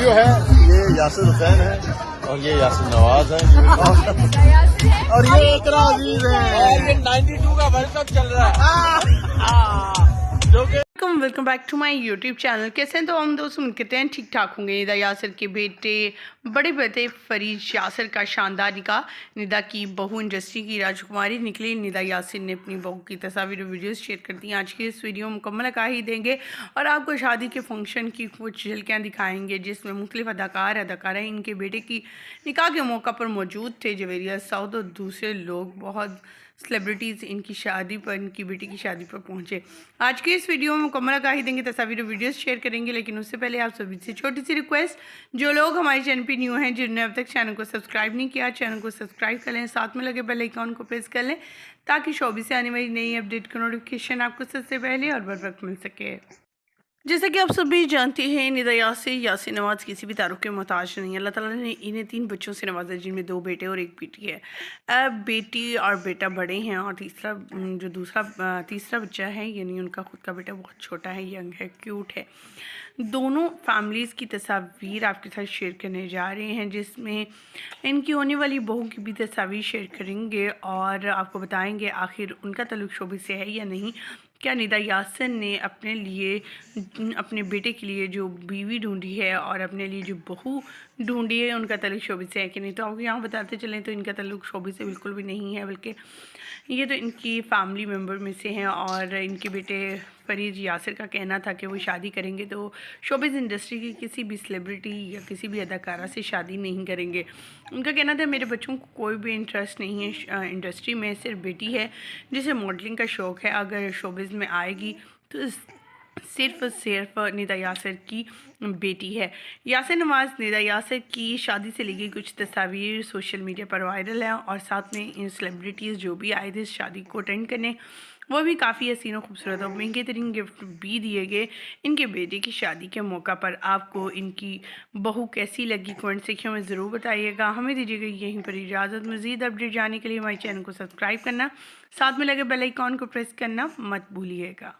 Video है। ये यासिर हुसैन है और ये यासिर नवाज है और ये इकरा अजीज है और ये 92 का वर्ल्ड कप चल रहा है जो कि welcome back to my YouTube channel. कैसे हैं तो हम दोस्त उम्मीद करते हैं ठीक ठाक होंगे। निदा यासिर के बेटे बड़े बेटे फरीद यासिर का शानदार निकाह। निदा की बहू इंडस्ट्री की राजकुमारी निकली। निदा यासिर ने अपनी बहू की तस्वीर और वीडियोस शेयर कर दी। आज की इस वीडियो में मुकम्मल आगाही देंगे और आपको शादी के फंक्शन की कुछ झलकियाँ दिखाएंगे जिसमें मुख्तलिफ अदाकारा इनके बेटे की निकाह के मौका पर मौजूद थे। जवेरिया साउद और दूसरे लोग बहुत सेलिब्रिटीज़ इनकी शादी पर, इनकी बेटी की शादी पर पहुंचे। आज के इस वीडियो में मुकम्मल आगाही देंगे, तस्वीर और वीडियोस शेयर करेंगे, लेकिन उससे पहले आप सभी से छोटी सी रिक्वेस्ट, जो लोग हमारे चैनल पर न्यू हैं, जिन्होंने अब तक चैनल को सब्सक्राइब नहीं किया, चैनल को सब्सक्राइब कर लें, साथ में लगे बेल आइकॉन को प्रेस कर लें ताकि शोबी से आने वाली नई अपडेट का नोटिफिकेशन आपको सबसे पहले और बर वक्त मिल सके। जैसा कि आप सभी जानते हैं, निदा यासिर नवाज किसी भी तारुफ के मोहताज नहीं है। अल्लाह ताला ने इन्हें 3 बच्चों से नवाजा, जिनमें 2 बेटे और 1 बेटी है। अब बेटी और बेटा बड़े हैं और तीसरा बच्चा है, यानी उनका खुद का बेटा बहुत छोटा है, यंग है, क्यूट है। दोनों फैमिलीज़ की तस्वीर आपके साथ शेयर करने जा रहे हैं, जिसमें इनकी होने वाली बहू की भी तस्वीर शेयर करेंगे और आपको बताएंगे आखिर उनका ताल्लुक शोबे से है या नहीं। क्या निदा यासिर ने अपने लिए, अपने बेटे के लिए जो बीवी ढूंढी है और अपने लिए जो बहू ढूंढी है, उनका ताल्लुक शोबे से है कि नहीं। तो आपको यहाँ बताते चलें तो इनका ताल्लुक शोबे से बिल्कुल भी नहीं है, बल्कि ये तो इनकी फैमिली मेम्बर में से हैं। और इनके बेटे फरीद यासिर का कहना था कि वो शादी करेंगे तो शोबिज़ इंडस्ट्री की किसी भी सेलिब्रिटी या किसी भी अदाकारा से शादी नहीं करेंगे। उनका कहना था मेरे बच्चों को कोई भी इंटरेस्ट नहीं है इंडस्ट्री में, सिर्फ बेटी है जिसे मॉडलिंग का शौक़ है। अगर शोबिज़ में आएगी तो सिर्फ निदा यासिर की बेटी है। यासिर नवाज निदा यासिर की शादी से ली गई कुछ तस्वीर सोशल मीडिया पर वायरल है और साथ में इन सेलिब्रिटीज़ जो भी आए थे इस शादी को अटेंड करने, वो भी काफ़ी हसीन और खूबसूरत और महंगे तरीन गिफ्ट भी दिए गए इनके बेटे की शादी के मौका पर। आपको इनकी बहू कैसी लगी कमेंट सेक्शन में ज़रूर बताइएगा। हमें दीजिएगा यहीं पर इजाज़त। मज़ीद अपडेट जाने के लिए हमारे चैनल को सब्सक्राइब करना, साथ में लगे बेल आइकॉन को प्रेस करना मत भूलिएगा।